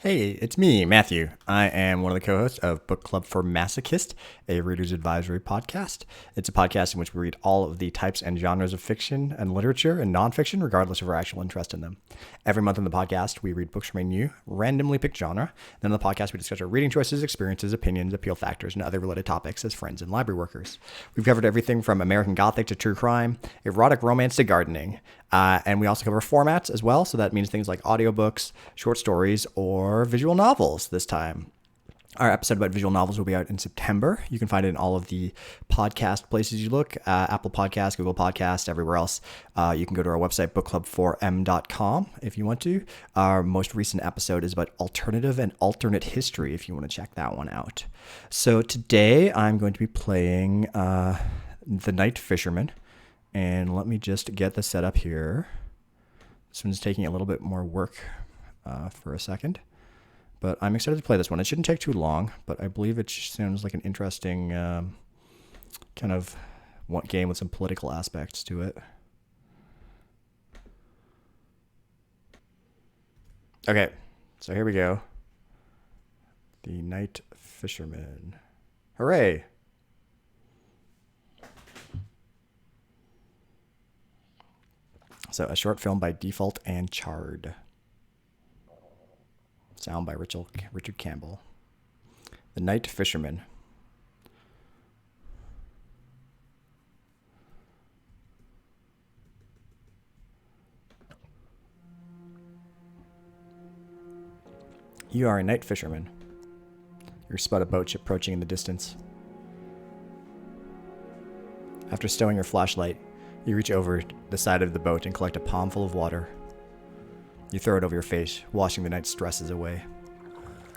Hey, it's me, Matthew. I am one of the co-hosts of Book Club for Masochists, a reader's advisory podcast. It's a podcast in which we read all of the types and genres of fiction and literature and nonfiction, regardless of our actual interest in them. Every month on the podcast, we read books from a new, randomly picked genre. Then on the podcast, we discuss our reading choices, experiences, opinions, appeal factors, and other related topics as friends and library workers. We've covered everything from American Gothic to true crime, erotic romance to gardening. And we also cover formats as well. So that means things like audiobooks, short stories, or visual novels this time. Our episode about visual novels will be out in September. You can find it in all of the podcast places you look, Apple Podcasts, Google Podcasts, everywhere else. You can go to our website, bookclub4m.com, if you want to. Our most recent episode is about alternative and alternate history, if you want to check that one out. So today I'm going to be playing The Night Fisherman. And let me just get the setup here. This one's taking a little bit more work for a second. But I'm excited to play this one. It shouldn't take too long, but I believe it sounds like an interesting kind of game with some political aspects to it. Okay, so here we go. The Night Fisherman. Hooray! So, a short film by Default and Chard. Sound by Richard Campbell. The Night Fisherman. You are a night fisherman. You spot a boat approaching in the distance. After stowing your flashlight, you reach over the side of the boat and collect a palmful of water. You throw it over your face, washing the night's stresses away.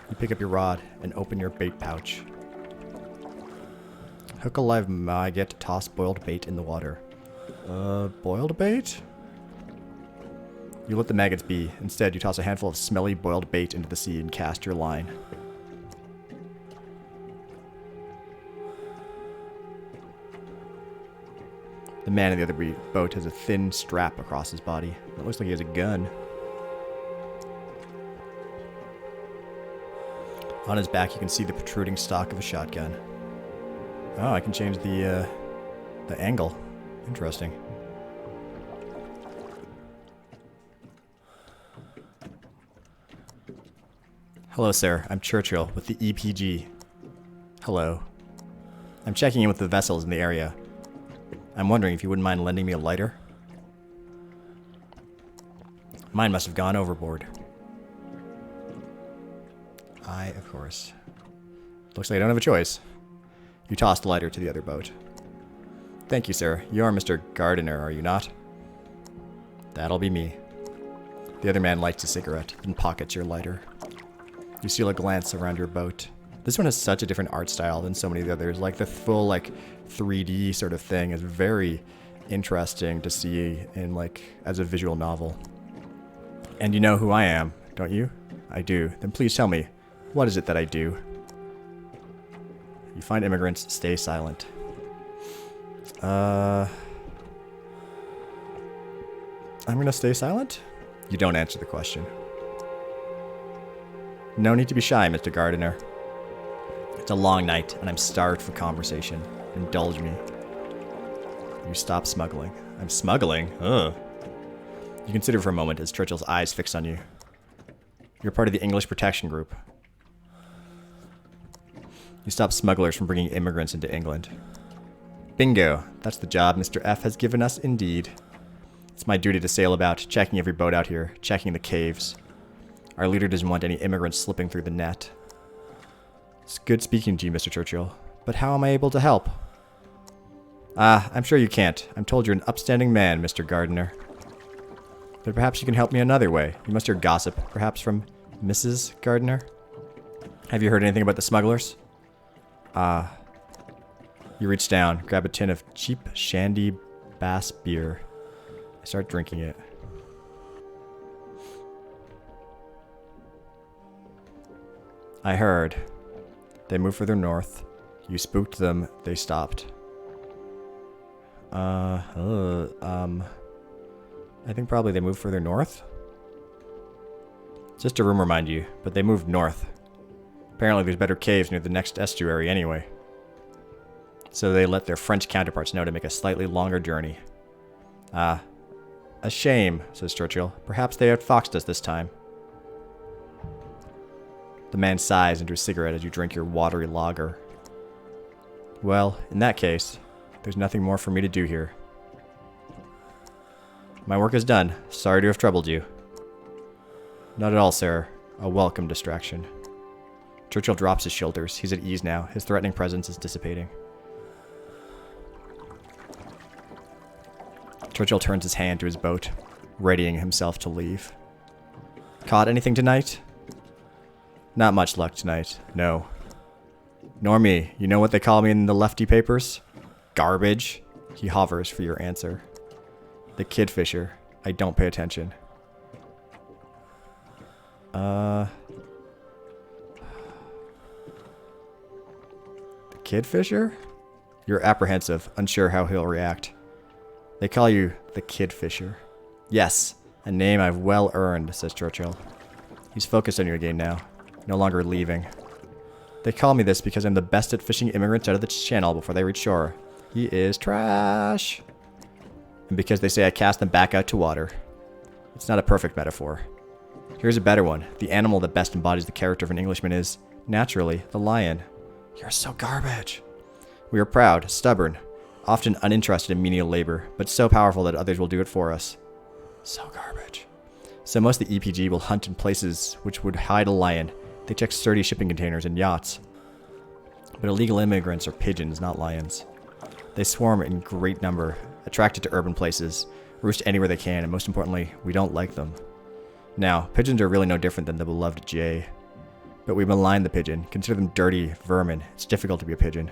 You pick up your rod and open your bait pouch. Hook a live maggot, toss boiled bait in the water. Boiled bait? You let the maggots be. Instead, you toss a handful of smelly boiled bait into the sea and cast your line. The man in the other boat has a thin strap across his body. It looks like he has a gun. On his back, you can see the protruding stock of a shotgun. Oh, I can change the angle. Interesting. Hello, sir. I'm Churchill with the EPG. Hello. I'm checking in with the vessels in the area. I'm wondering if you wouldn't mind lending me a lighter? Mine must have gone overboard. Of course. Looks like I don't have a choice. You toss the lighter to the other boat. Thank you, sir. You are Mr. Gardener, are you not? That'll be me. The other man lights a cigarette and pockets your lighter. You steal a glance around your boat. This one has such a different art style than so many of the others. Like the full 3D sort of thing is very interesting to see in as a visual novel. And you know who I am, don't you? I do. Then please tell me, what is it that I do? You find immigrants, stay silent. I'm gonna stay silent? You don't answer the question. No need to be shy, Mr. Gardener. It's a long night, and I'm starved for conversation. Indulge me. You stop smuggling. I'm smuggling? Ugh. You consider for a moment as Churchill's eyes fix on you. You're part of the English Protection Group. You stop smugglers from bringing immigrants into England. Bingo. That's the job Mr. F has given us indeed. It's my duty to sail about, checking every boat out here, checking the caves. Our leader doesn't want any immigrants slipping through the net. It's good speaking to you, Mr. Churchill, but how am I able to help? I'm sure you can't. I'm told you're an upstanding man, Mr. Gardener. But perhaps you can help me another way. You must hear gossip, perhaps from Mrs. Gardener? Have you heard anything about the smugglers? You reach down, grab a tin of cheap shandy bass beer. I start drinking it. I heard. They moved further north. You spooked them. They stopped. I think probably they moved further north. Just a rumor, mind you, but they moved north. Apparently there's better caves near the next estuary anyway. So they let their French counterparts know to make a slightly longer journey. Ah, a shame, says Churchill. Perhaps they outfoxed us this time. The man sighs into a cigarette as you drink your watery lager. Well, in that case, there's nothing more for me to do here. My work is done. Sorry to have troubled you. Not at all, sir. A welcome distraction. Churchill drops his shoulders. He's at ease now. His threatening presence is dissipating. Churchill turns his hand to his boat, readying himself to leave. Caught anything tonight? Not much luck tonight, no. Nor me. You know what they call me in the lefty papers? Garbage. He hovers for your answer. The kid fisher. I don't pay attention. The kid fisher? You're apprehensive, unsure how he'll react. They call you the Kid Fisher. Yes, a name I've well earned, says Churchill. He's focused on you again now, no longer leaving. They call me this because I'm the best at fishing immigrants out of the channel before they reach shore. He is trash. And because they say I cast them back out to water. It's not a perfect metaphor. Here's a better one. The animal that best embodies the character of an Englishman is, naturally, the lion. You're so garbage. We are proud, stubborn, often uninterested in menial labor, but so powerful that others will do it for us. So garbage. So most of the EPG will hunt in places which would hide a lion. They check sturdy shipping containers and yachts. But illegal immigrants are pigeons, not lions. They swarm in great number, attracted to urban places, roost anywhere they can, and most importantly, we don't like them. Now, pigeons are really no different than the beloved jay. But we malign the pigeon, consider them dirty vermin. It's difficult to be a pigeon.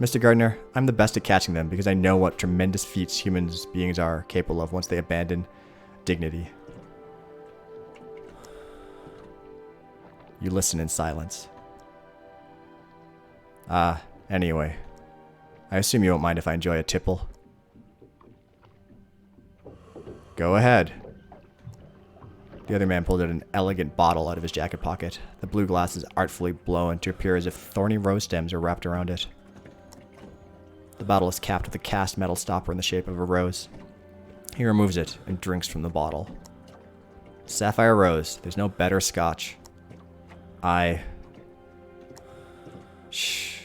Mr. Gardner, I'm the best at catching them because I know what tremendous feats human beings are capable of once they abandon dignity. You listen in silence. Anyway. I assume you won't mind if I enjoy a tipple. Go ahead. The other man pulled out an elegant bottle out of his jacket pocket. The blue glass is artfully blown to appear as if thorny rose stems are wrapped around it. The bottle is capped with a cast metal stopper in the shape of a rose. He removes it and drinks from the bottle. Sapphire rose. There's no better scotch. Shh.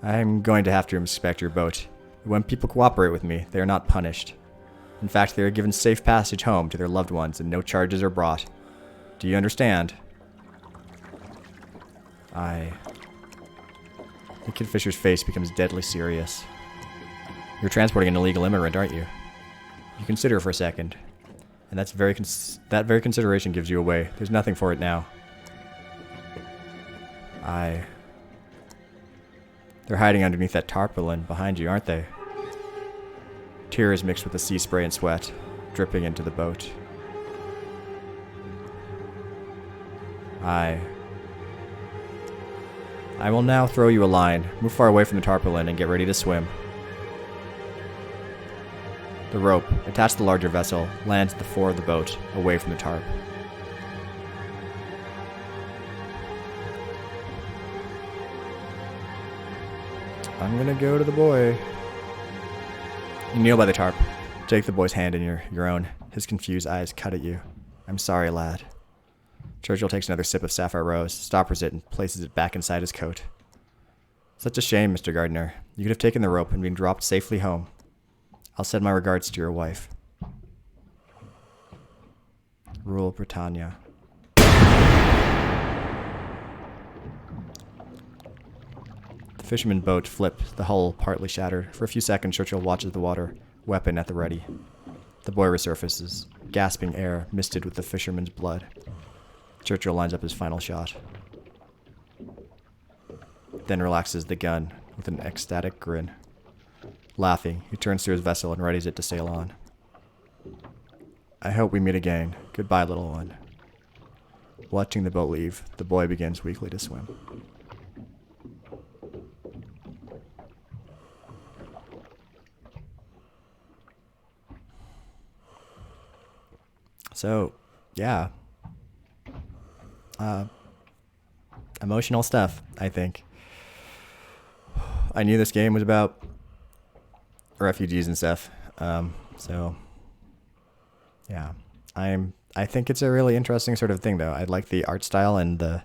I'm going to have to inspect your boat. When people cooperate with me, they are not punished. In fact, they are given safe passage home to their loved ones and no charges are brought. Do you understand? The Kid Fisher's face becomes deadly serious. You're transporting an illegal immigrant, aren't you? You consider for a second. And that very consideration gives you away. There's nothing for it now. They're hiding underneath that tarpaulin behind you, aren't they? Tears mixed with the sea spray and sweat, dripping into the boat. I will now throw you a line. Move far away from the tarpaulin and get ready to swim. The rope, attached to the larger vessel, lands at the fore of the boat, away from the tarp. I'm gonna go to the boy. You kneel by the tarp. Take the boy's hand in your own. His confused eyes cut at you. I'm sorry, lad. Churchill takes another sip of sapphire rose, stoppers it, and places it back inside his coat. Such a shame, Mr. Gardner. You could have taken the rope and been dropped safely home. I'll send my regards to your wife. Rule Britannia. The fisherman boat flipped, the hull partly shattered. For a few seconds, Churchill watches the water, weapon at the ready. The boy resurfaces, gasping air misted with the fisherman's blood. Churchill lines up his final shot. Then relaxes the gun with an ecstatic grin. Laughing, he turns to his vessel and readies it to sail on. I hope we meet again. Goodbye, little one. Watching the boat leave, the boy begins weakly to swim. So, yeah. Emotional stuff, I think. I knew this game was about refugees and stuff. So yeah, I think it's a really interesting sort of thing, though. I like the art style, and the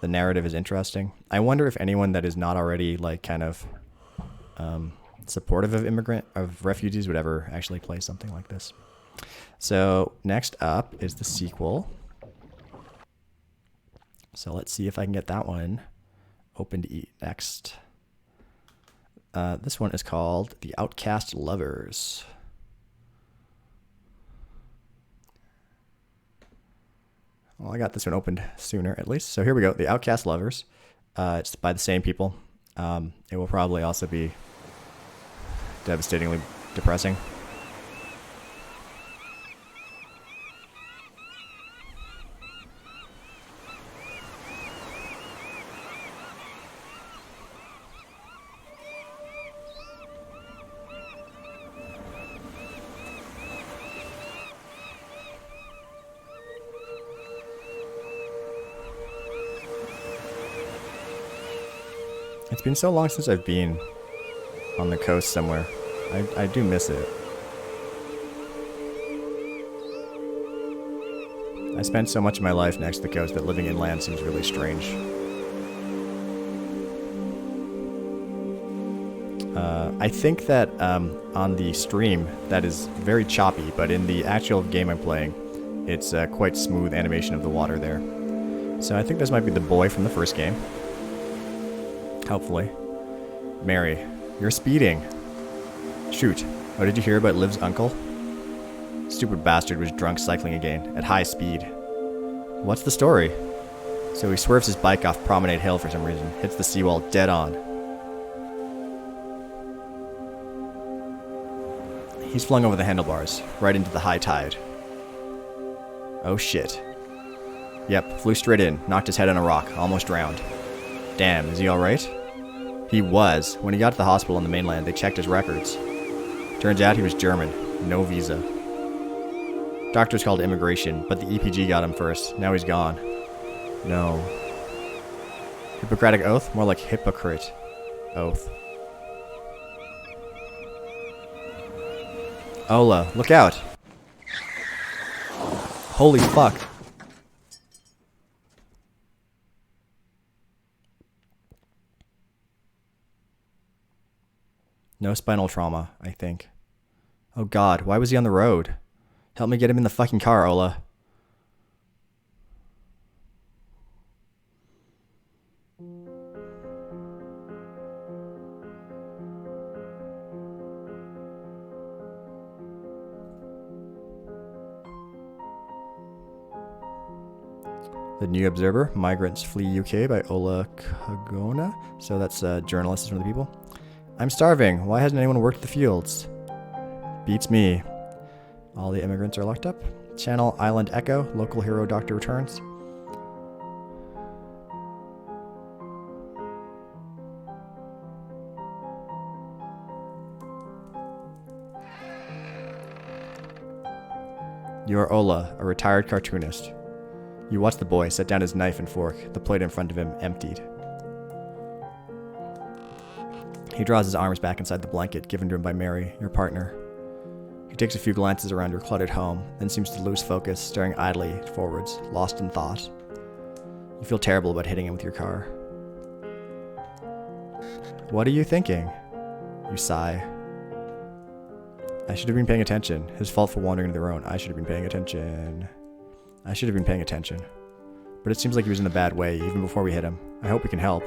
narrative is interesting. I wonder if anyone that is not already like kind of supportive of refugees would ever actually play something like this. So next up is the sequel. So let's see if I can get that one open to eat next. This one is called The Outcast Lovers. Well, I got this one opened sooner, at least. So here we go. The Outcast Lovers. It's by the same people. It will probably also be devastatingly depressing. It's been so long since I've been on the coast somewhere. I do miss it. I spent so much of my life next to the coast that living inland seems really strange. I think that on the stream that is very choppy, but in the actual game I'm playing, it's quite smooth animation of the water there. So I think this might be the boy from the first game. Hopefully. Mary, you're speeding. Shoot. Oh, did you hear about Liv's uncle? Stupid bastard was drunk cycling again, at high speed. What's the story? So he swerves his bike off Promenade Hill for some reason, hits the seawall dead on. He's flung over the handlebars, right into the high tide. Oh shit. Yep, flew straight in, knocked his head on a rock, almost drowned. Damn, is he alright? He was. When he got to the hospital on the mainland, they checked his records. Turns out he was German. No visa. Doctors called immigration, but the EPG got him first. Now he's gone. No. Hippocratic oath? More like hypocrite oath. Ola, look out! Holy fuck. No spinal trauma, I think. Oh god, why was he on the road? Help me get him in the fucking car, Ola. The New Observer, Migrants Flee UK by Ola Kagona. So that's journalists from the people. I'm starving. Why hasn't anyone worked the fields? Beats me. All the immigrants are locked up. Channel Island Echo. Local hero doctor returns. You are Ola, a retired cartoonist. You watch the boy set down his knife and fork, the plate in front of him emptied. He draws his arms back inside the blanket given to him by Mary, your partner. He takes a few glances around your cluttered home, then seems to lose focus, staring idly forwards, lost in thought. You feel terrible about hitting him with your car. What are you thinking? You sigh. I should have been paying attention. His fault for wandering into the road. I should have been paying attention. I should have been paying attention. But it seems like he was in a bad way, even before we hit him. I hope we can help.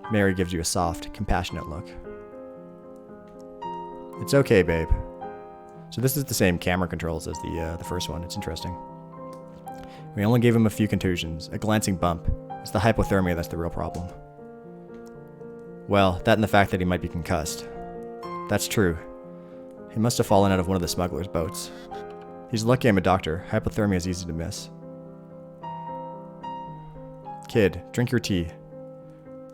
Mary gives you a soft, compassionate look. It's okay, babe. So this is the same camera controls as the first one. It's interesting. We only gave him a few contusions, a glancing bump. It's the hypothermia that's the real problem. Well, that and the fact that he might be concussed. That's true. He must have fallen out of one of the smugglers' boats. He's lucky I'm a doctor. Hypothermia is easy to miss. Kid, drink your tea.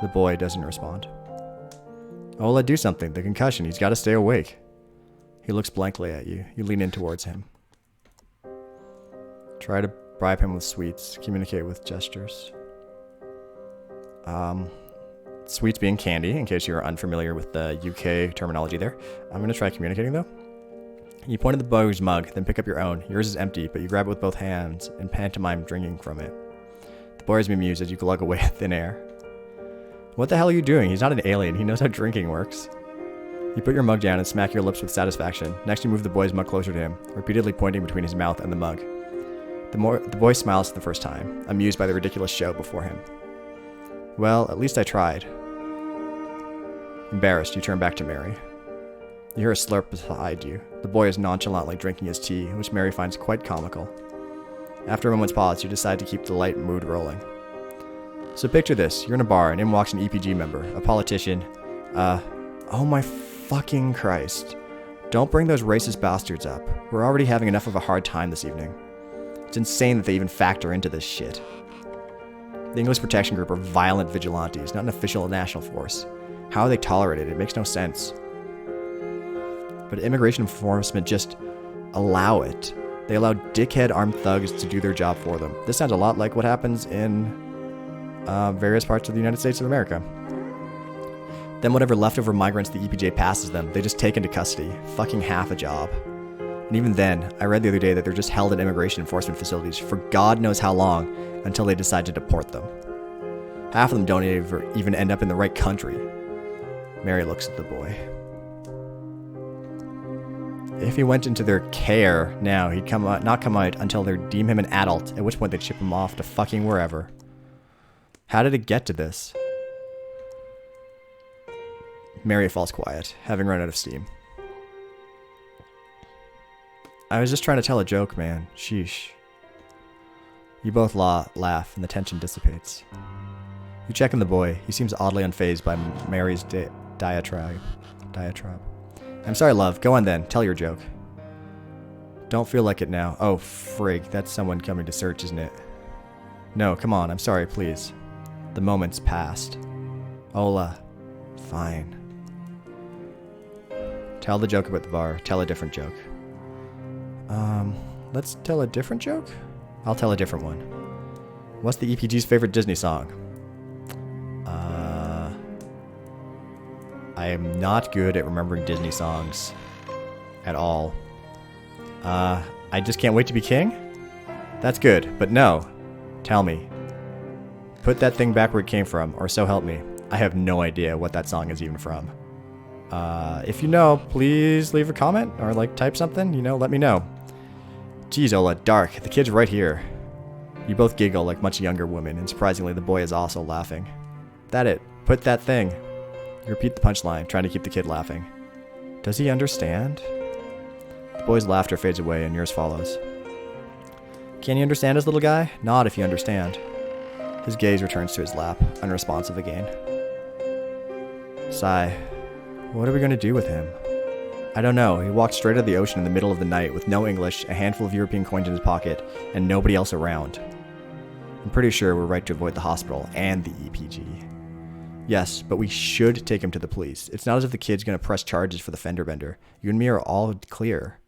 The boy doesn't respond. Ola, do something. The concussion. He's got to stay awake. He looks blankly at you. You lean in towards him. Try to bribe him with sweets. Communicate with gestures. Sweets being candy, in case you're unfamiliar with the UK terminology there. I'm going to try communicating, though. You point at the boy's mug, then pick up your own. Yours is empty, but you grab it with both hands and pantomime drinking from it. The boy is bemused as you glug away at thin air. What the hell are you doing? He's not an alien. He knows how drinking works. You put your mug down and smack your lips with satisfaction. Next, you move the boy's mug closer to him, repeatedly pointing between his mouth and the mug. The boy smiles for the first time, amused by the ridiculous show before him. Well, at least I tried. Embarrassed, you turn back to Mary. You hear a slurp beside you. The boy is nonchalantly drinking his tea, which Mary finds quite comical. After a moment's pause, you decide to keep the light mood rolling. So picture this. You're in a bar, and in walks an EPG member, a politician. Oh my fucking Christ. Don't bring those racist bastards up. We're already having enough of a hard time this evening. It's insane that they even factor into this shit. The English Protection Group are violent vigilantes, not an official national force. How are they tolerated? It makes no sense. But immigration enforcement just allow it. They allow dickhead armed thugs to do their job for them. This sounds a lot like what happens in various parts of the United States of America. Then whatever leftover migrants the EPJ passes them, they just take into custody. Fucking half a job. And even then, I read the other day that they're just held at immigration enforcement facilities for God knows how long until they decide to deport them. Half of them don't even end up in the right country. Mary looks at the boy. If he went into their care now, he'd not come out until they deem him an adult, at which point they'd ship him off to fucking wherever. How did it get to this? Mary falls quiet, having run out of steam. I was just trying to tell a joke, man. Sheesh. You both laugh, and the tension dissipates. You check on the boy. He seems oddly unfazed by Mary's diatribe. I'm sorry, love. Go on then. Tell your joke. Don't feel like it now. Oh, frig. That's someone coming to search, isn't it? No, come on. I'm sorry, please. The moment's passed. Ola. Fine. Tell the joke about the bar. Tell a different joke. Let's tell a different joke? I'll tell a different one. What's the EPG's favorite Disney song? I am not good at remembering Disney songs at all. I just can't wait to be king? That's good, but no. Tell me. Put that thing back where it came from, or so help me. I have no idea what that song is even from. If you know, please leave a comment or type something, let me know. Geez, Ola, dark. The kid's right here. You both giggle like much younger women, and surprisingly, the boy is also laughing. That it. Put that thing. You repeat the punchline, trying to keep the kid laughing. Does he understand? The boy's laughter fades away, and yours follows. Can you understand us, little guy? Nod if you understand. His gaze returns to his lap, unresponsive again. Sigh. What are we going to do with him? I don't know. He walked straight out of the ocean in the middle of the night with no English, a handful of European coins in his pocket, and nobody else around. I'm pretty sure we're right to avoid the hospital and the EPG. Yes, but we should take him to the police. It's not as if the kid's going to press charges for the fender bender. You and me are all clear.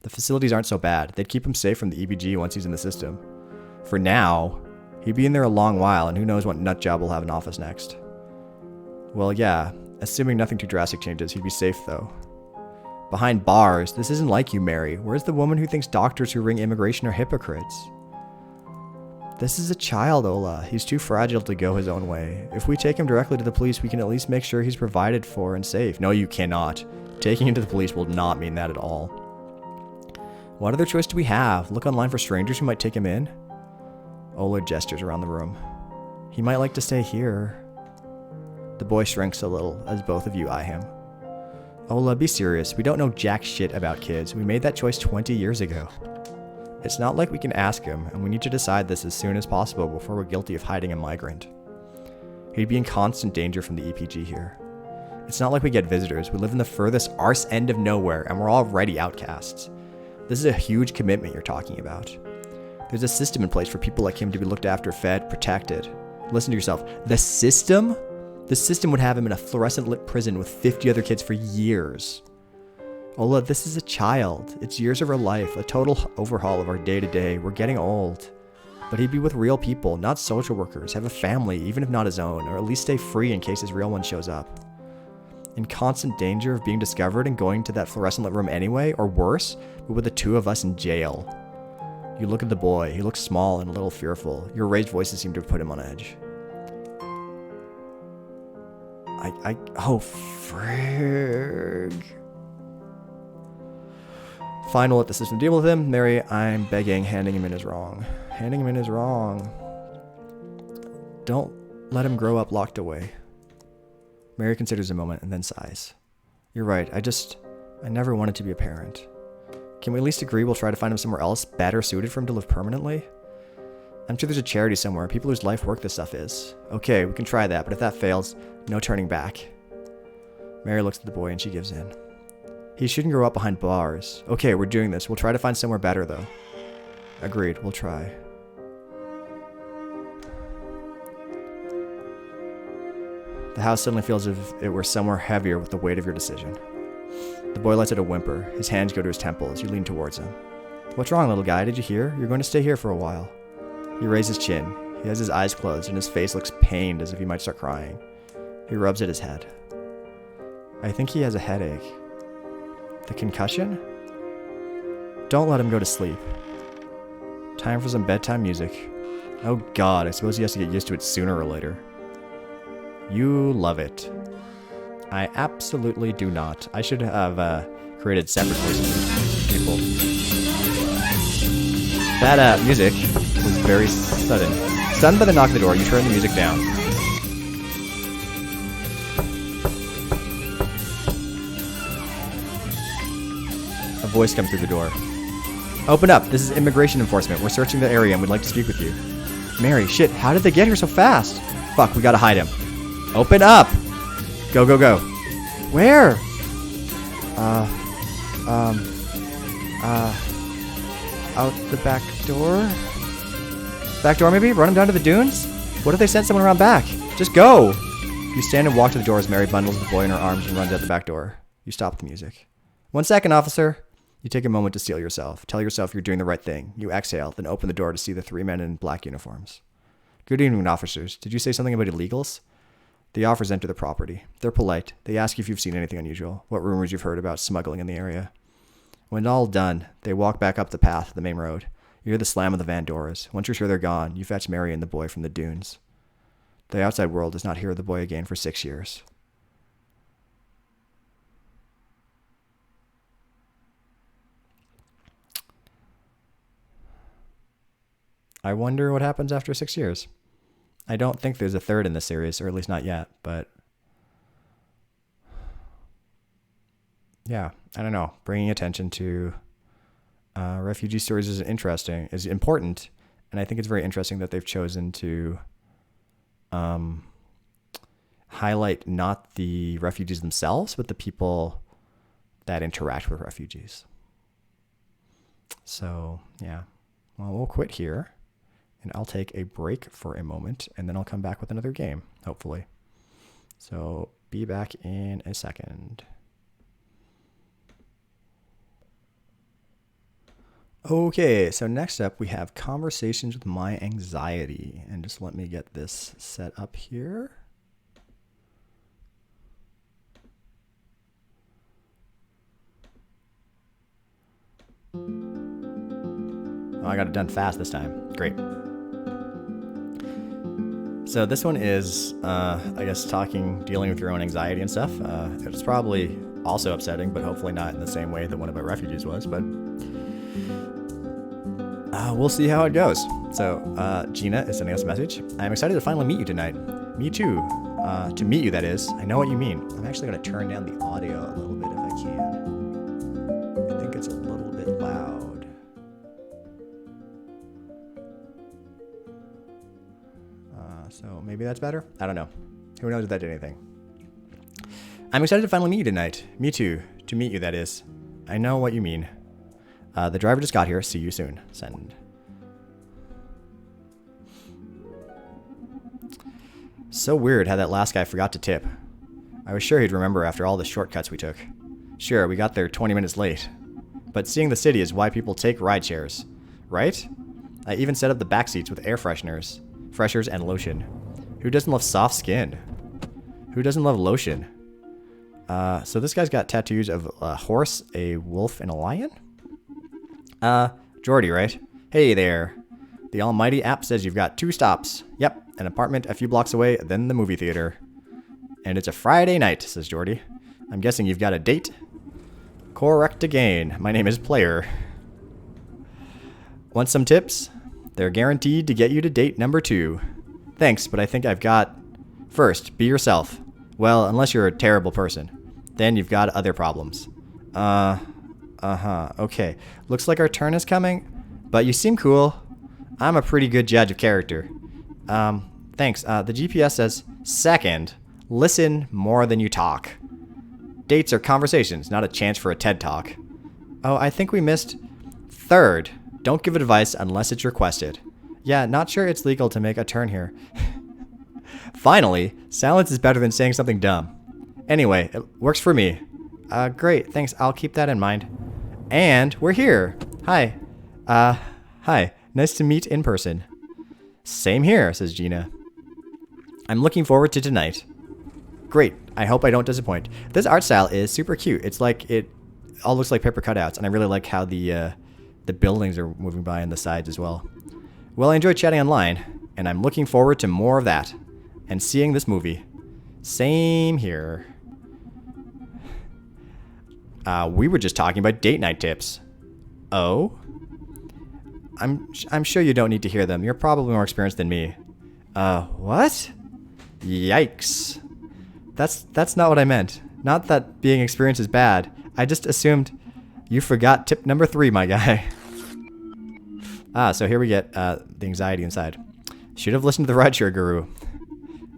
The facilities aren't so bad. They'd keep him safe from the EPG once he's in the system. For now, he'd be in there a long while, and who knows what nut job will have in office next. Well, yeah, assuming nothing too drastic changes, he'd be safe, though. Behind bars, this isn't like you, Mary. Where's the woman who thinks doctors who ring immigration are hypocrites? This is a child, Ola. He's too fragile to go his own way. If we take him directly to the police, we can at least make sure he's provided for and safe. No, you cannot. Taking him to the police will not mean that at all. What other choice do we have? Look online for strangers who might take him in? Ola gestures around the room. He might like to stay here. The boy shrinks a little as both of you eye him. Ola, be serious. We don't know jack shit about kids. We made that choice 20 years ago. It's not like we can ask him, and we need to decide this as soon as possible before we're guilty of hiding a migrant. He'd be in constant danger from the EPG here. It's not like we get visitors. We live in the furthest arse end of nowhere, and we're already outcasts. This is a huge commitment you're talking about. There's a system in place for people like him to be looked after, fed, protected. Listen to yourself. The system? The system would have him in a fluorescent lit prison with 50 other kids for years. Ola, this is a child. It's years of our life, a total overhaul of our day-to-day. We're getting old. But he'd be with real people, not social workers, have a family, even if not his own, or at least stay free in case his real one shows up. In constant danger of being discovered and going to that fluorescent lit room anyway, or worse, but with the two of us in jail. You look at the boy. He looks small and a little fearful. Your raised voices seem to have put him on edge. Oh, frig. Fine, we'll let the system deal with him. Mary, I'm begging, handing him in is wrong. Handing him in is wrong. Don't let him grow up locked away. Mary considers a moment and then sighs. You're right, I never wanted to be a parent. Can we at least agree we'll try to find him somewhere else better suited for him to live permanently? I'm sure there's a charity somewhere, people whose life work this stuff is. Okay, we can try that, but if that fails, no turning back. Mary looks at the boy and she gives in. He shouldn't grow up behind bars. Okay, we're doing this. We'll try to find somewhere better, though. Agreed, we'll try. The house suddenly feels as if it were somewhere heavier with the weight of your decision. The boy lets out a whimper. His hands go to his temples. You lean towards him. What's wrong, little guy? Did you hear? You're going to stay here for a while. He raises his chin. He has his eyes closed, and his face looks pained as if he might start crying. He rubs at his head. I think he has a headache. The concussion? Don't let him go to sleep. Time for some bedtime music. Oh god, I suppose he has to get used to it sooner or later. You love it. I absolutely do not. I should have created separate voices for people. That music was very sudden. Stunned by the knock at the door, you turn the music down. A voice comes through the door. Open up, this is immigration enforcement. We're searching the area and we'd like to speak with you. Mary, shit, how did they get here so fast? Fuck, we gotta hide him. Open up! Go, go, go. Where? Out the back door? Back door maybe? Run him down to the dunes? What if they sent someone around back? Just go! You stand and walk to the door as Mary bundles the boy in her arms and runs out the back door. You stop the music. 1 second, officer. You take a moment to steel yourself. Tell yourself you're doing the right thing. You exhale, then open the door to see the 3 men in black uniforms. Good evening, officers. Did you say something about illegals? The officers enter the property. They're polite. They ask you if you've seen anything unusual, what rumors you've heard about smuggling in the area. When all done, they walk back up the path to the main road. You hear the slam of the van doors. Once you're sure they're gone, you fetch Mary and the boy from the dunes. The outside world does not hear of the boy again for 6 years. I wonder what happens after 6 years. I don't think there's a third in this series, or at least not yet, but yeah, I don't know. Bringing attention to refugee stories is important, and I think it's very interesting that they've chosen to highlight not the refugees themselves, but the people that interact with refugees. So, yeah. Well, we'll quit here. And I'll take a break for a moment, and then I'll come back with another game, hopefully. So, be back in a second. Okay, so next up we have Conversations with My Anxiety. And just let me get this set up here. Oh, I got it done fast this time. Great. So this one is, I guess, dealing with your own anxiety and stuff. It's probably also upsetting, but hopefully not in the same way that one about refugees was, but we'll see how it goes. So Gina is sending us a message. I'm excited to finally meet you tonight. Me too. To meet you, that is. I know what you mean. I'm actually going to turn down the audio a little bit if I can. I think it's a little bit loud. So maybe that's better? I don't know. Who knows if that did anything. I'm excited to finally meet you tonight. Me too. To meet you, that is. I know what you mean. The driver just got here. See you soon. Send. So weird how that last guy forgot to tip. I was sure he'd remember after all the shortcuts we took. Sure, we got there 20 minutes late. But seeing the city is why people take ride shares, right? I even set up the back seats with air freshers and lotion. Who doesn't love soft skin? Who doesn't love lotion? So this guy's got tattoos of a horse, a wolf, and a lion? Jordy, right? Hey there. The almighty app says you've got 2 stops. Yep, an apartment a few blocks away, then the movie theater. And it's a Friday night, says Jordy. I'm guessing you've got a date? Correct again. My name is Player. Want some tips? They're guaranteed to get you to date number 2. Thanks, but I think I've got... First, be yourself. Well, unless you're a terrible person. Then you've got other problems. Okay. Looks like our turn is coming. But you seem cool. I'm a pretty good judge of character. Thanks. The GPS says, second, listen more than you talk. Dates are conversations, not a chance for a TED Talk. Oh, I think we missed... Third, don't give advice unless it's requested. Yeah, not sure it's legal to make a turn here. Finally, silence is better than saying something dumb. Anyway, it works for me. Great, thanks, I'll keep that in mind. And we're here. Hi. Hi, nice to meet in person. Same here, says Gina. I'm looking forward to tonight. Great, I hope I don't disappoint. This art style is super cute. It's like, it all looks like paper cutouts, and I really like how the buildings are moving by on the sides as well. Well, I enjoyed chatting online, and I'm looking forward to more of that. And seeing this movie. Same here. We were just talking about date night tips. Oh? I'm sure you don't need to hear them. You're probably more experienced than me. What? Yikes. That's not what I meant. Not that being experienced is bad. I just assumed you forgot tip number 3, my guy. So here we get the anxiety inside. Should have listened to the rideshare guru.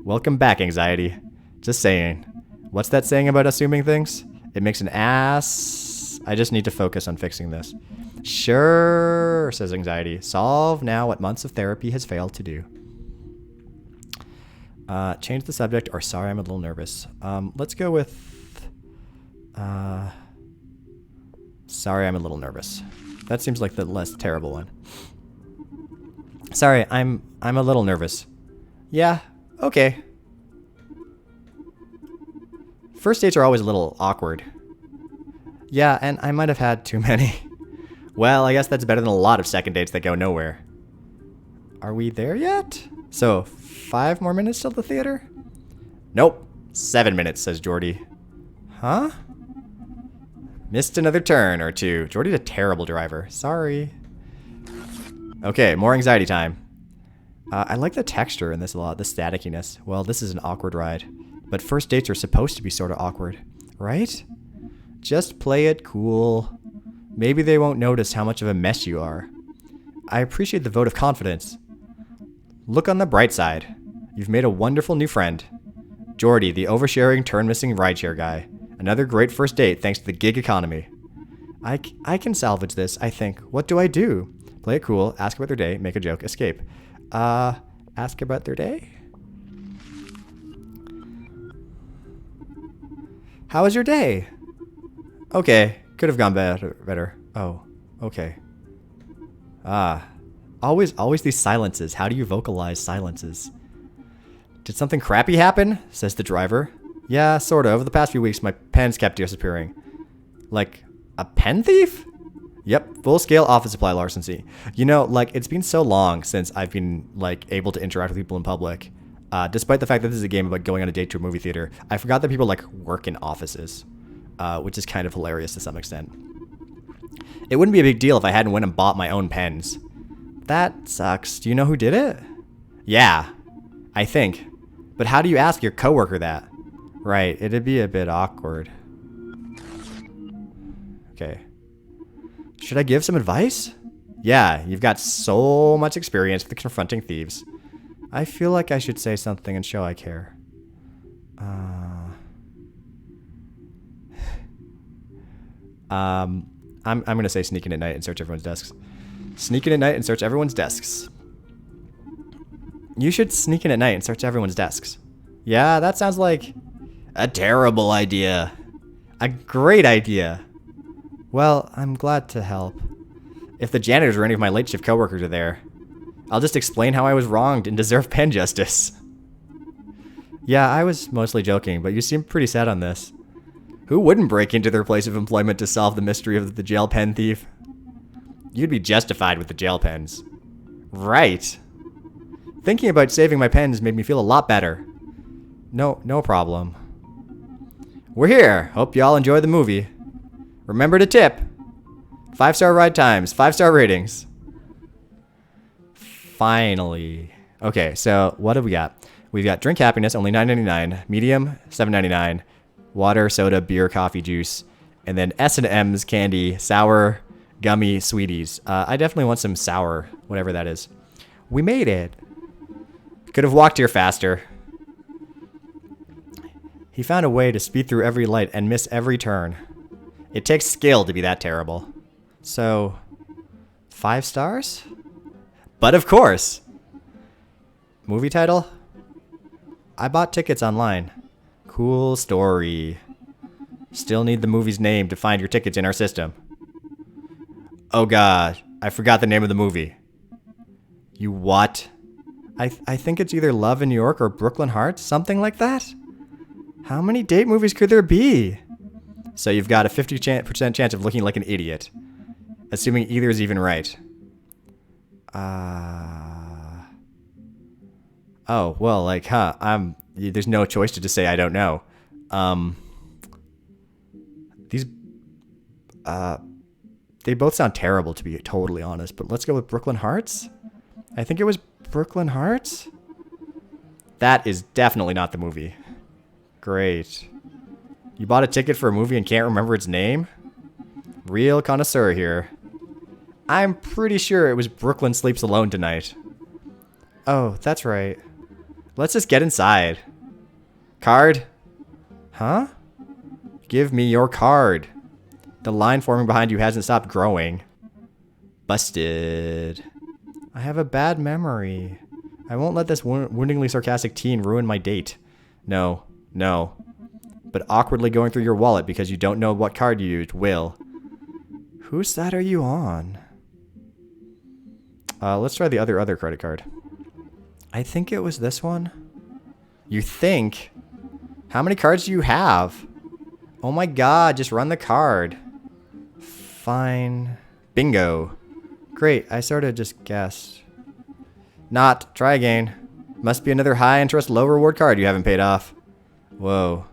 Welcome back, anxiety. Just saying. What's that saying about assuming things? It makes an ass... I just need to focus on fixing this. Sure, says anxiety. Solve now what months of therapy has failed to do. Change the subject, or sorry, I'm a little nervous. Let's go with... sorry, I'm a little nervous. That seems like the less terrible one. Sorry, I'm a little nervous. Yeah, okay. First dates are always a little awkward. Yeah, and I might have had too many. Well, I guess that's better than a lot of second dates that go nowhere. Are we there yet? So, 5 more minutes till the theater? Nope. 7 minutes, says Jordy. Huh? Missed another turn or 2. Jordy's a terrible driver. Sorry. Okay, more anxiety time. I like the texture in this a lot, the staticiness. Well, this is an awkward ride. But first dates are supposed to be sort of awkward, right? Just play it cool. Maybe they won't notice how much of a mess you are. I appreciate the vote of confidence. Look on the bright side. You've made a wonderful new friend. Jordy, the oversharing, turn-missing rideshare guy. Another great first date thanks to the gig economy. I can salvage this, I think. What do I do? Play it cool, ask about their day, make a joke, escape. Ask about their day? How was your day? Okay, could have gone better. Oh, okay. Always these silences. How do you vocalize silences? Did something crappy happen? Says the driver. Yeah, sort of. Over the past few weeks, my pens kept disappearing. Like, a pen thief? Yep, full-scale office supply larceny. You know, like, it's been so long since I've been, like, able to interact with people in public. Despite the fact that this is a game about going on a date to a movie theater, I forgot that people, like, work in offices, which is kind of hilarious to some extent. It wouldn't be a big deal if I hadn't went and bought my own pens. That sucks. Do you know who did it? Yeah, I think. But how do you ask your coworker that? Right, it'd be a bit awkward. Okay. Should I give some advice? Yeah, you've got so much experience with confronting thieves. I feel like I should say something and show I care. I'm gonna say sneak in at night and search everyone's desks. Sneak in at night and search everyone's desks. You should sneak in at night and search everyone's desks. Yeah, that sounds like a terrible idea. A great idea. Well, I'm glad to help. If the janitors or any of my late shift coworkers are there, I'll just explain how I was wronged and deserve pen justice. Yeah, I was mostly joking, but you seem pretty sad on this. Who wouldn't break into their place of employment to solve the mystery of the jail pen thief? You'd be justified with the jail pens. Right. Thinking about saving my pens made me feel a lot better. No problem. We're here. Hope y'all enjoy the movie. Remember to tip. 5-star ride times, 5-star ratings. Finally. Okay, so what have we got? We've got drink happiness, only $9.99. Medium, $7.99. Water, soda, beer, coffee, juice. And then S&M's candy, sour, gummy, sweeties. I definitely want some sour, whatever that is. We made it. Could have walked here faster. He found a way to speed through every light and miss every turn. It takes skill to be that terrible. So, 5 stars? But of course! Movie title? I bought tickets online. Cool story. Still need the movie's name to find your tickets in our system. Oh god, I forgot the name of the movie. You what? I think it's either Love in New York or Brooklyn Hearts, something like that? How many date movies could there be? So you've got a 50% chance of looking like an idiot. Assuming either is even right. Oh, well, like, there's no choice to just say I don't know. They both sound terrible, to be totally honest, but let's go with Brooklyn Hearts? I think it was Brooklyn Hearts? That is definitely not the movie. Great. You bought a ticket for a movie and can't remember its name? Real connoisseur here. I'm pretty sure it was Brooklyn Sleeps Alone Tonight. Oh, that's right. Let's just get inside. Card? Huh? Give me your card. The line forming behind you hasn't stopped growing. Busted. I have a bad memory. I won't let this woundingly sarcastic teen ruin my date. No. But awkwardly going through your wallet because you don't know what card you used will. Whose side are you on? Let's try the other credit card. I think it was this one. You think? How many cards do you have? Oh my god, just run the card. Fine. Bingo. Great, I sort of just guessed. Not. Try again. Must be another high interest, low reward card you haven't paid off. Whoa.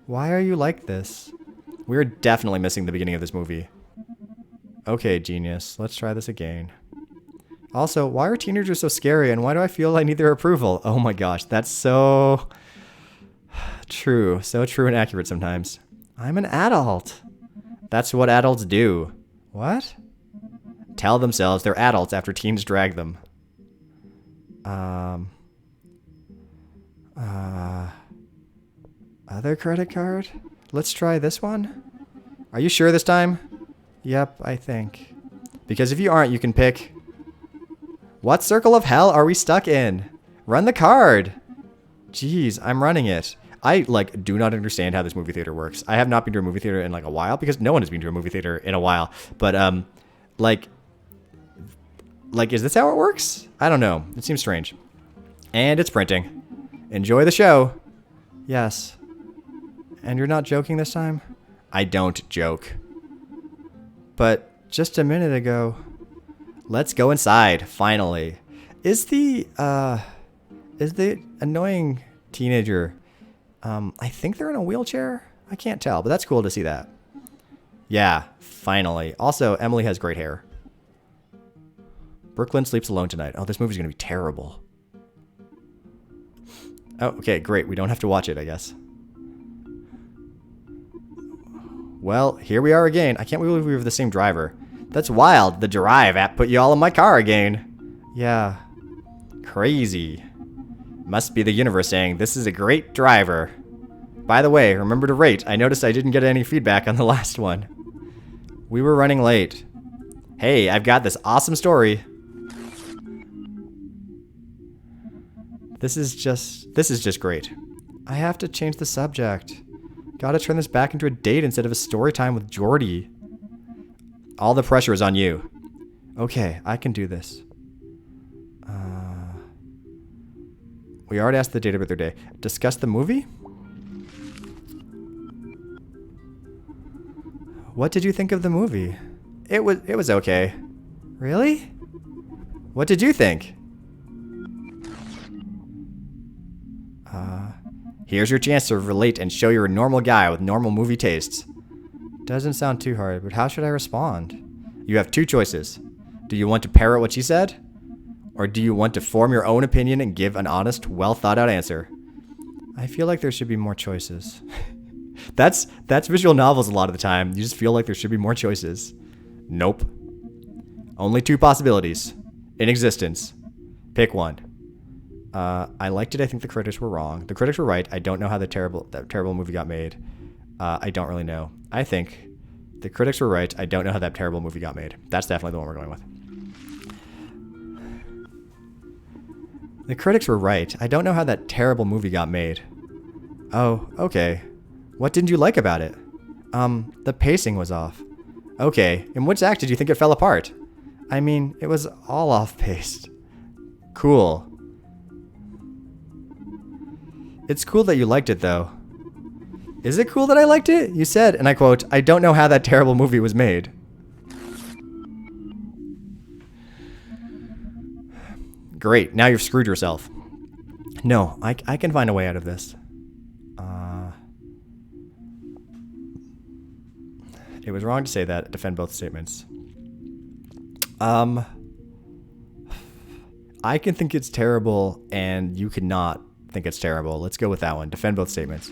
Why are you like this? We're definitely missing the beginning of this movie. Okay, genius. Let's try this again. Also, why are teenagers so scary and why do I feel I need their approval? Oh my gosh, that's so true. So true and accurate sometimes. I'm an adult. That's what adults do. What? Tell themselves they're adults after teens drag them. Other credit card? Let's try this one. Are you sure this time? Yep, I think. Because if you aren't, you can pick... What circle of hell are we stuck in? Run the card. Jeez, I'm running it. I, do not understand how this movie theater works. I have not been to a movie theater in, a while, because no one has been to a movie theater in a while. But, is this how it works? I don't know. It seems strange. And it's printing. Enjoy the show. Yes. And you're not joking this time? I don't joke. But just a minute ago... Let's go inside, finally. Is the annoying teenager, I think they're in a wheelchair? I can't tell, but that's cool to see that. Yeah, finally. Also, Emily has great hair. Brooklyn Sleeps Alone Tonight. Oh, this movie's gonna be terrible. Oh, okay, great. We don't have to watch it, I guess. Well, here we are again. I can't believe we have the same driver. That's wild. The Drive app put you all in my car again. Yeah. Crazy. Must be the universe saying, this is a great driver. By the way, remember to rate. I noticed I didn't get any feedback on the last one. We were running late. Hey, I've got this awesome story. This is just great. I have to change the subject. Gotta turn this back into a date instead of a story time with Jordy. All the pressure is on you. Okay, I can do this. We already asked the date about their day. Discuss the movie? What did you think of the movie? It was okay. Really? What did you think? Here's your chance to relate and show you're a normal guy with normal movie tastes. Doesn't sound too hard, but how should I respond? You have two choices. Do you want to parrot what she said? Or do you want to form your own opinion and give an honest, well thought out answer? I feel like there should be more choices. That's visual novels a lot of the time. You just feel like there should be more choices. Nope. Only two possibilities in existence. Pick one. I liked it. I think the critics were wrong. The critics were right. I don't know how that terrible movie got made. I don't really know. I think the critics were right. I don't know how that terrible movie got made. That's definitely the one we're going with. The critics were right. I don't know how that terrible movie got made. Oh, okay. What didn't you like about it? The pacing was off. Okay, in which act did you think it fell apart? I mean, it was all off-paced. Cool. It's cool that you liked it, though. Is it cool that I liked it? You said, and I quote, I don't know how that terrible movie was made. Great, now you've screwed yourself. No, I can find a way out of this. It was wrong to say that. Defend both statements. I can think it's terrible, and you cannot think it's terrible. Let's go with that one. Defend both statements.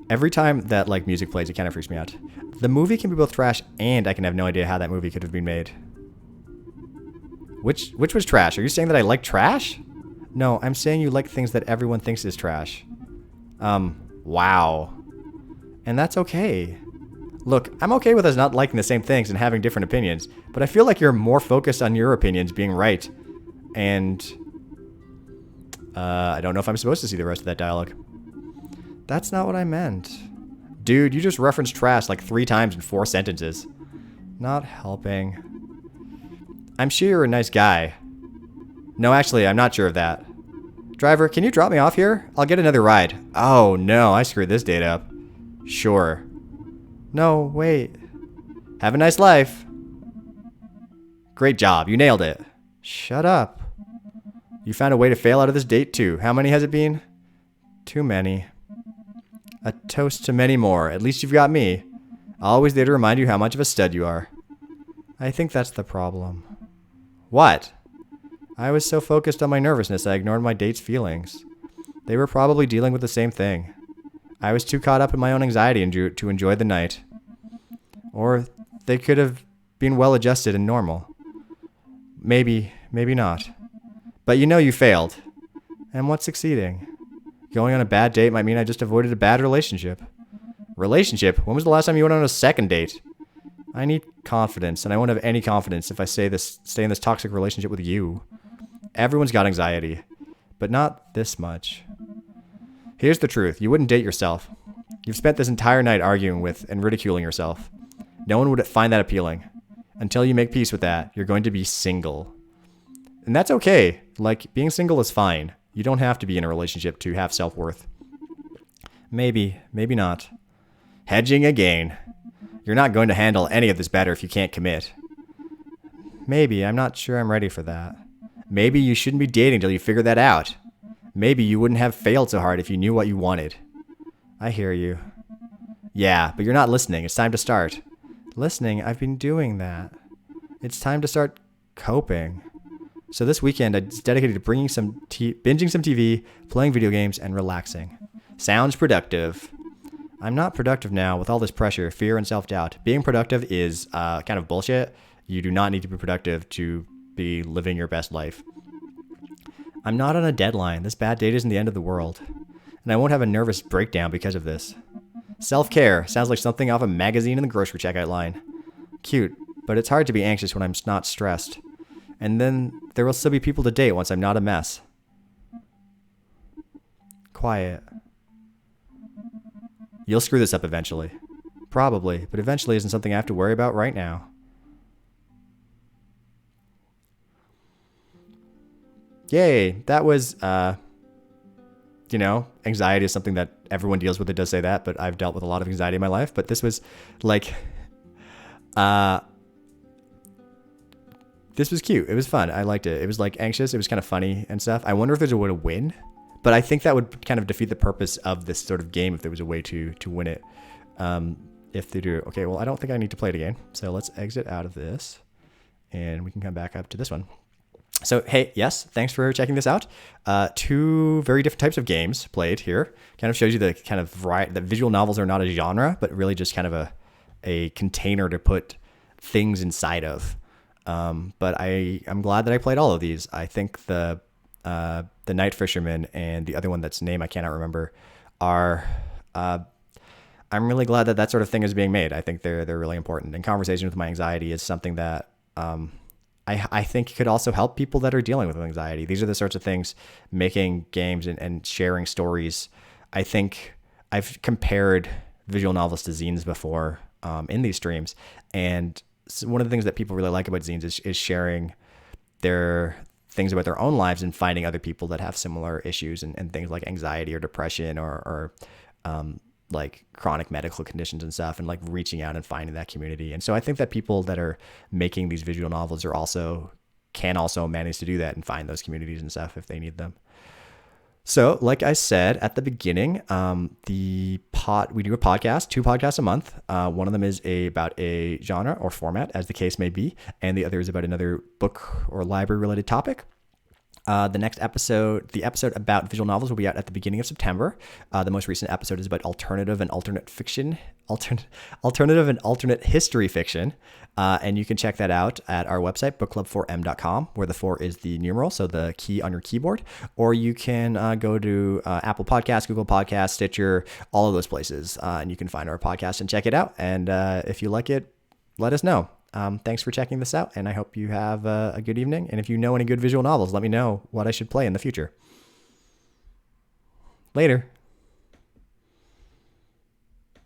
Every time that like music plays, it kind of freaks me out. The movie can be both trash, and I can have no idea how that movie could have been made. Which was trash? Are you saying that I like trash? No, I'm saying you like things that everyone thinks is trash. Wow. And that's okay. Look, I'm okay with us not liking the same things and having different opinions, but I feel like you're more focused on your opinions being right. And I don't know if I'm supposed to see the rest of that dialogue. That's not what I meant. Dude, you just referenced trash like 3 times in 4 sentences. Not helping. I'm sure you're a nice guy. No, actually, I'm not sure of that. Driver, can you drop me off here? I'll get another ride. Oh no, I screwed this date up. Sure. No, wait. Have a nice life. Great job, you nailed it. Shut up. You found a way to fail out of this date too. How many has it been? Too many. A toast to many more. At least you've got me. Always there to remind you how much of a stud you are. I think that's the problem. What? I was so focused on my nervousness I ignored my date's feelings. They were probably dealing with the same thing. I was too caught up in my own anxiety to enjoy the night. Or they could have been well adjusted and normal. Maybe, maybe not. But you know you failed. And what's succeeding? Going on a bad date might mean I just avoided a bad relationship. Relationship? When was the last time you went on a second date? I need confidence, and I won't have any confidence if I stay in this toxic relationship with you. Everyone's got anxiety, but not this much. Here's the truth. You wouldn't date yourself. You've spent this entire night arguing with and ridiculing yourself. No one would find that appealing. Until you make peace with that, you're going to be single. And that's okay. Like, being single is fine. You don't have to be in a relationship to have self-worth. Maybe, maybe not. Hedging again. You're not going to handle any of this better if you can't commit. Maybe, I'm not sure I'm ready for that. Maybe you shouldn't be dating till you figure that out. Maybe you wouldn't have failed so hard if you knew what you wanted. I hear you. Yeah, but you're not listening. It's time to start. Listening? I've been doing that. It's time to start coping. So this weekend, it's dedicated to binging some TV, playing video games, and relaxing. Sounds productive. I'm not productive now with all this pressure, fear, and self-doubt. Being productive is kind of bullshit. You do not need to be productive to be living your best life. I'm not on a deadline. This bad date isn't the end of the world. And I won't have a nervous breakdown because of this. Self-care sounds like something off a magazine in the grocery checkout line. Cute, but it's hard to be anxious when I'm not stressed. And then there will still be people to date once I'm not a mess. Quiet. You'll screw this up eventually. Probably, but eventually isn't something I have to worry about right now. Yay, that was, anxiety is something that everyone deals with. It does say that, but I've dealt with a lot of anxiety in my life. But this was like, this was cute. It was fun. I liked it. It was like anxious. It was kind of funny and stuff. I wonder if there's a way to win, but I think that would kind of defeat the purpose of this sort of game if there was a way to win it. If they do, okay, well, I don't think I need to play it again. So let's exit out of this and we can come back up to this one. So, hey, yes, thanks for checking this out. Two very different types of games played here. Kind of shows you the kind of variety, that visual novels are not a genre, but really just kind of a container to put things inside of. But I'm glad that I played all of these. I think the Night Fisherman and the other one that's name I cannot remember are... I'm really glad that sort of thing is being made. I think they're really important. And conversation with my anxiety is something that... I think could also help people that are dealing with anxiety. These are the sorts of things, making games and sharing stories. I think I've compared visual novels to zines before in these streams. And one of the things that people really like about zines is sharing their things about their own lives and finding other people that have similar issues and things like anxiety or depression or like chronic medical conditions and stuff, and like reaching out and finding that community. And so I think that people that are making these visual novels can also manage to do that and find those communities and stuff if they need them. So like I said at the beginning, we do a podcast, 2 podcasts a month. One of them is about a genre or format, as the case may be, and the other is about another book or library related topic. The next episode, the episode about visual novels, will be out at the beginning of September. The most recent episode is about alternative and alternate fiction, alternative and alternate history fiction. And you can check that out at our website, bookclub4m.com, where the 4 is the numeral, so the key on your keyboard. Or you can go to Apple Podcasts, Google Podcasts, Stitcher, all of those places. And you can find our podcast and check it out. And if you like it, let us know. Thanks for checking this out, and I hope you have a good evening. And if you know any good visual novels, let me know what I should play in the future. Later.